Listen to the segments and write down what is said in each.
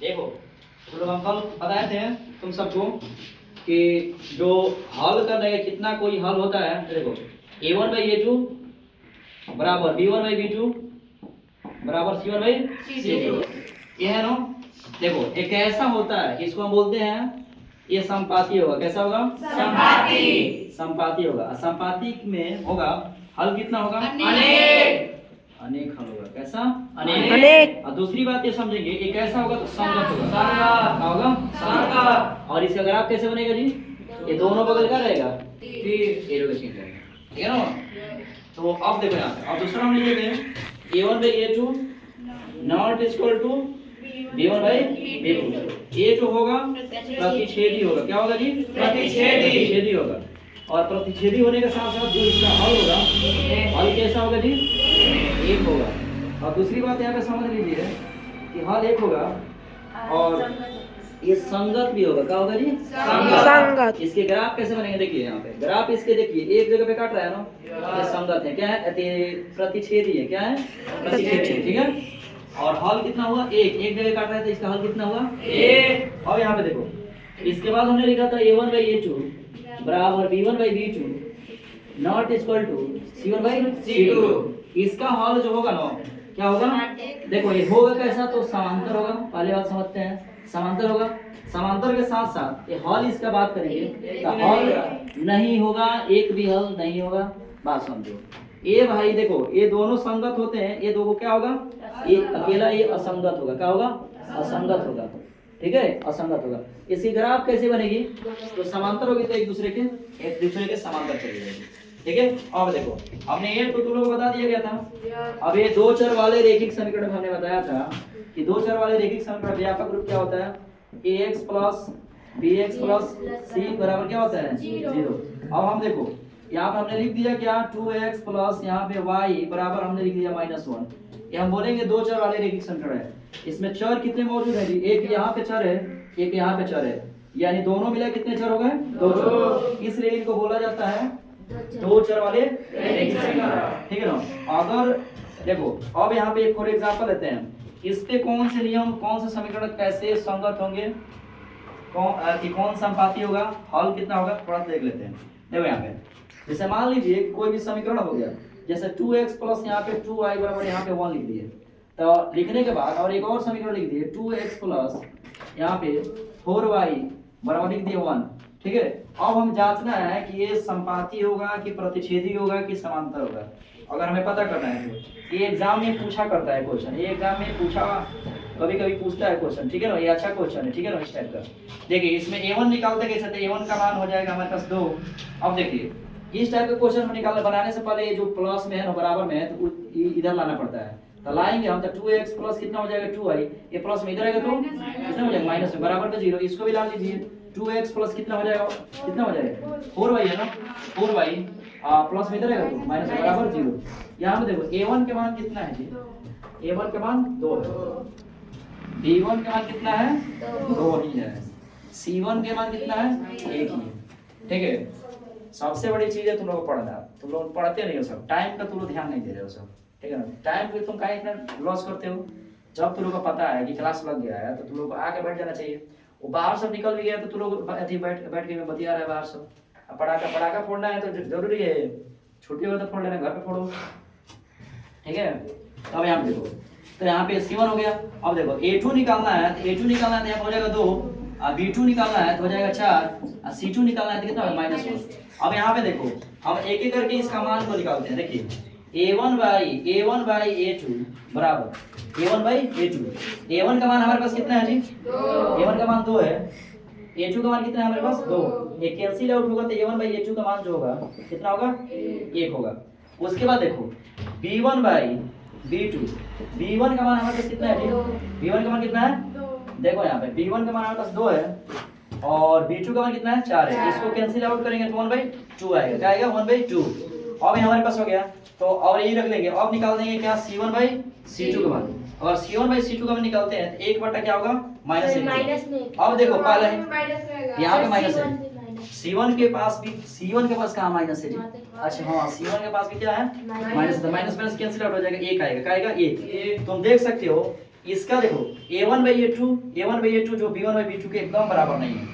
देखो तो लोग हम कल बताए थे तुम सबको कि जो हल करने का कितना कोई हल होता है, देखो a1/a2 बराबर b1/b2 बराबर c1/c2 ये है ना। देखो एक ऐसा होता है, इसको हम बोलते हैं ये संपाती होगा। कैसा होगा? संपाती। संपाती होगा। संपाती में होगा हल कितना होगा? अनेक। अनेक हल होगा। कैसा? अनेक। और दूसरी बात ये समझेंगे, एक ऐसा होगा तो संगत होगा। क्या होगा? संगत। और इसका ग्राफ कैसे बनेगा जी? ये दोनों बगल का रहेगा, एरो का चिन्ह रहेगा, ठीक है ना। तो अब देखो यहाँ पे, अब दूसरा हम लिख देते हैं a1/a2 not equal to b1/b2। ये जो होगा प्रतिच्छेदी होगा। क्या होगा जी? प्रतिच्छेदी होगा। और प्रतिच्छेदी होने के साथ साथ जो इसका हल होगा, हल कैसा होगा जी? एक होगा। और दूसरी बात यहाँ पे समझ लीजिए कि हल एक होगा और ये संगत भी होगा। क्या होगा जी? संगत। इसके ग्राफ कैसे बनेंगे? देखिए यहाँ पे ग्राफ इसके, देखिए एक जगह पे काट रहा है ना, ये संगत है। क्या है? प्रतिच्छेदी है। क्या है? प्रतिच्छेदी, ठीक है। और हल कितना हुआ? एक जगह काट रहा है तो इसका हल कितना हुआ? एक। अब यहाँ पे देखो, इसके बाद हमने लिखा था a1/a2 बराबर b1/b2 not equal to c1/c2। इसका हल जो होगा ना, क्या होगा? देखो ये होगा कैसा, तो समांतर होगा। पहले बात समझते हैं, समांतर होगा। समांतर के साथ साथ ये हल इसका बात करेंगे तो हल नहीं होगा, एक भी हल नहीं होगा। बात समझो ये भाई, देखो ये दोनों संगत होते हैं, ये दो क्या होगा? ये अकेला ये असंगत होगा। क्या होगा? असंगत होगा, ठीक है, असंगत होगा। इसकी ग्राफ कैसे बनेगी? तो समांतर होगी तो एक दूसरे के समांतर चली जाएगी, ठीक है। अब देखो हमने ये तो तुम लोगों को बता दिया गया था। अब ये दो चर वाले रेखिक समीकरण में हमने बताया था कि दो चर वाले रेखिक समीकरण व्यापक रूप क्या होता है? ax plus bx plus c बराबर क्या होता है? 0। अब हम देखो यहाँ पे हमने लिख दिया क्या? 2x प्लस यहाँ पे y बराबर हमने लिख दिया -1। ये हम बोलेंगे दो चर वाले रेखिक समीकरण है। इसमें चर कितने मौजूद है? एक यहाँ पे चर है, एक यहाँ पे चर है, यानी दोनों मिला कितने चर हो गए? दो चर। इसलिए इनको बोला जाता है दो चर वाले रेखिक समीकरण, ठीक है ना। अगर देखो अब यहाँ पे एक और एग्जांपल लेते हैं, इस पे कौन से नियम, कौन से समीकरण कैसे संगत होंगे, कौन संपाती होगा, हल कितना होगा, थोड़ा देख लेते हैं। देखो यहाँ पे जैसे मान लीजिए कोई भी समीकरण हो गया, जैसे 2x प्लस यहाँ पे 2y बराबर यहाँ पे 1 लिख दिए, तो लिखने के बाद और एक और समीकरण लिख दिए 2x प्लस यहाँ पे 4y बराबर लिख दिए 1, ठीक है। अब हम जांचना है कि ये संपाती होगा कि प्रतिच्छेदी होगा कि समांतर होगा। अगर हमें पता करना है तो ये एग्जाम में पूछा करता है क्वेश्चन, ये एग्जाम में पूछा कभी कभी पूछता है क्वेश्चन, ठीक है ना। ये अच्छा क्वेश्चन है, ठीक है ना। इस टाइप का देखिए, इसमें a1 निकालते कैसे थे? a1 का मान हो जाएगा हमारे पास 2। अब देखिए इस टाइप का क्वेश्चन हम निकालने बनाने से पहले ये जो प्लस में है ना, बराबर में है, तो इधर लाना पड़ता है। तो लाएंगे हम तो 2x प्लस कितना हो जाएगा? 2y। ये प्लस में इधर आएगा तो कितना हो जाएगा? माइनस में, बराबर में 0। इसको भी ला लीजिए, 2x प्लस कितना हो जाएगा? कितना हो जाएगा? 4y है ना, 4y प्लस में इधर आएगा तो माइनस में, बराबर 0। यहाँ पे देखो a1 के मान कितना है जी? a1 के मान 2 है, b1 के मान कितना है? 2 ही है, c1 के मान कितना है? 1 ही है, ठीक है। सबसे बड़ी चीज है तुम लोग पढ़ना, तुम लोग पढ़ते नहीं हो सब, टाइम का तुम लोग ध्यान नहीं दे रहे हो सब, ठीक है ना। टाइम को तुम काहे इतना लॉस करते हो? जब तुम लोग को पता है कि क्लास लग गया है तो तुम लोग को आके बैठ जाना चाहिए। वो बाहर सब निकल भी गया तो तुम लोग बैठ के बतिया रहे हैं बाहर सब। अब पटाखा फोड़ना है तो जरूरी है, छुट्टी हो तो फोड़ लेना, घर पे फोड़ो, ठीक है। तो अब यहाँ पे देखो, तो यहाँ पे C1 हो गया। अब देखो A2 निकालना है, तो A2 निकालना है तो यहाँ हो जाएगा 2, और B2 निकालना है तो हो जाएगा 4, और C2 निकालना है तो कितना होगा? -1। अब यहाँ पे देखो हम एक एक करके इसका मान को निकालते हैं। देखिए a1/a2 बराबर a1/a2। a1 का मान हमारे पास कितना है जी? 2। a1 का मान 2 है, a2 का मान कितना है हमारे पास? 2। ये कैंसिल आउट होगा तो a1/a2 का मान जो होगा कितना होगा? 1 होगा। उसके बाद देखो b1/b2, b1 का मान हमारे पास कितना है जी? b1 का मान कितना है? देखो यहाँ पे b1 का मान हमारे पास 2 है और b2 का मान कितना है? 4 है। इसको कैंसिल आउट करेंगे तो 1/2 आएगा। क्या आएगा? 1/2। अब ये हमारे पास हो गया, तो और यही रख लेंगे। अब निकाल देंगे क्या? c1/c2 का मान। और c1/c2 का मान निकालते हैं तो 1 बटा क्या होगा? -1। अब देखो पहले यहाँ पे माइनस है, C1 के पास भी, C1 के पास कहाँ माइनस है जी? अच्छा हाँ, C1 के पास भी क्या है? माइनस। तो माइनस माइनस कैंसिल आउट हो जाएगा, 1 आएगा। क्या आएगा? 1। तुम देख सकते हो इसका देखो a1/a2 जो b1/b2 के एकदम बराबर नहीं है,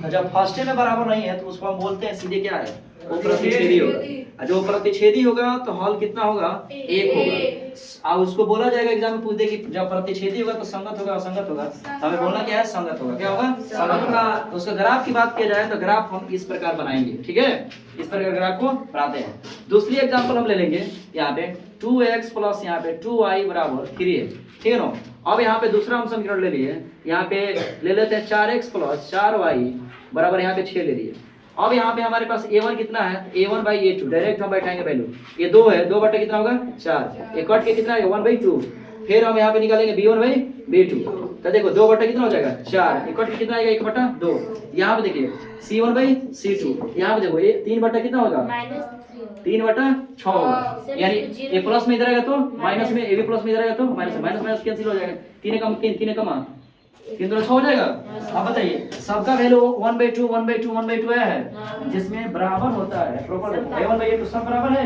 तो जब फर्स्ट में बराबर नहीं है तो उसको हम बोलते हैं सीधे क्या है, वो प्रतिच्छेदी होगा। और जो प्रतिच्छेदी होगा तो हल कितना होगा, 1 होगा। अब उसको बोला जाएगा एग्जाम में पूछ दे कि जब प्रतिच्छेदी होगा तो संगत होगा असंगत होगा, तो हमें बोलना क्या है, संगत होगा। क्या होगा, संगत होगा। तो उसका ग्राफ की बात किया जाए तो ग्राफ हम इस प्रकार बनाएंगे, ठीक है, इस प्रकार ग्राफ को बनाते हैं। दूसरी एग्जांपल हम ले लेंगे, यहाँ पे 2x प्लस यहाँ पे 2y बराबर 3 है, ठीक है ना। अब यहाँ पे दूसरा हम समीकरण ले लिए, यहाँ पे ले लेते हैं 4x प्लस 4y बराबर यहाँ पे 6 ले लिए। अब यहाँ पे हमारे पास a1 कितना है, a1/a2 डायरेक्ट हम बैठाएंगे वैल्यू, ये 2 है, 2 बटे कितना होगा 4, एक कट के कितना है 1/2, फिर हम यहाँ पे निकालेंगे b1/b2, तो देखो 2 बटे कितना हो जाएगा 4, एक कट के कितना आएगा 1/2। यहाँ पे देखिए c1/c2, यहाँ पे देखो ये 3 बटा कितना होगा 3/6 होगा, यानी a प्लस में इधर आएगा तो माइनस में, ab प्लस में इधर आएगा तो माइनस, माइनस माइनस कैंसिल हो जाएगा, 3 कम 3 कम 3 6 हो जाएगा। अब बताइए सबका वैल्यू 1/2 आया है, जिसमें बराबर होता है प्रॉपर a1/a2 सब बराबर है,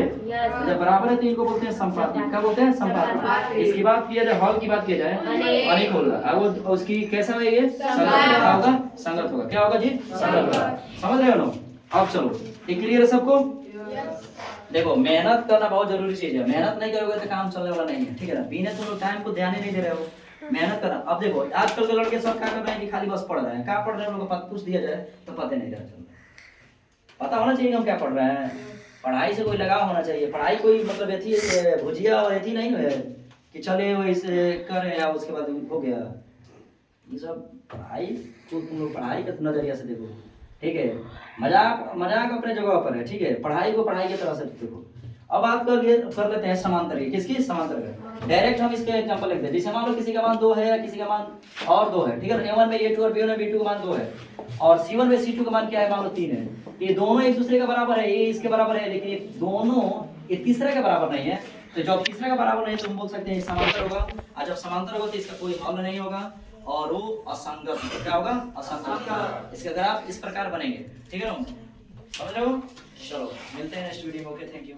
जब बराबर है तो इनको बोलते हैं संपाती। क्या बोलते हैं, संपाती। इसकी बात किया जाए, हल की बात किया जाए, अनेक होगा, अब वो उसकी कैसा है, ये संगत होगा, संगत होगा। क्या होगा जी, संगत होगा। समझ रहे हो ना। अब चलो ये क्लियर है सबको। देखो मेहनत करना बहुत जरूरी चीज है, मेहनत नहीं करोगे तो काम चलने वाला नहीं है, ठीक है ना। बिना तुम टाइम को ध्यान ही नहीं दे रहे हो, मेहनत करना। अब देखो आजकल के लड़के सब क्या कर रहे हैं कि खाली बस पढ़ रहे हैं, क्या पढ़ रहे हैं, लोगों को पूछ दिया जाए तो पता नहीं चलता। पता होना चाहिए हम क्या पढ़ रहे हैं, पढ़ाई से कोई लगाव होना चाहिए। पढ़ाई कोई मतलब ऐसी भुजिया और ऐसी नहीं है कि चले वैसे करे या उसके बाद हो गया। ये सब पढ़ाई को तुम लोग पढ़ाई के नजरिया से देखो, ठीक है। मजाक मजाक अपने जगह पर है, ठीक है, पढ़ाई को पढ़ाई की तरह से देखो। अब बात कर लेते हैं समांतर की। किसकी, समांतर का। डायरेक्ट हम इसके एग्जांपल लिखते हैं। जैसे मान लो किसी का मान 2 है या किसी का मान और 2 है, ठीक है। a1/a2 और b1/b2 का मान 2 है और c1/c2 का मान क्या है, मान लो 3 है। ये दोनों एक दूसरे का बराबर है, ये इसके बराबर है, लेकिन ये दोनों ये तीसरे का बराबर नहीं है। तो जब तीसरे का बराबर नहीं है तो हम बोल सकते हैं समांतर होगा, और जब समांतर होगा तो इसका कोई हल नहीं होगा और वो असंगत। क्या होगा, असंगत। इसका ग्राफ इस प्रकार बनेंगे, ठीक है ना। समझ रहे हो। चलो मिलते हैं नेक्स्ट वीडियो में। Okay, thank you.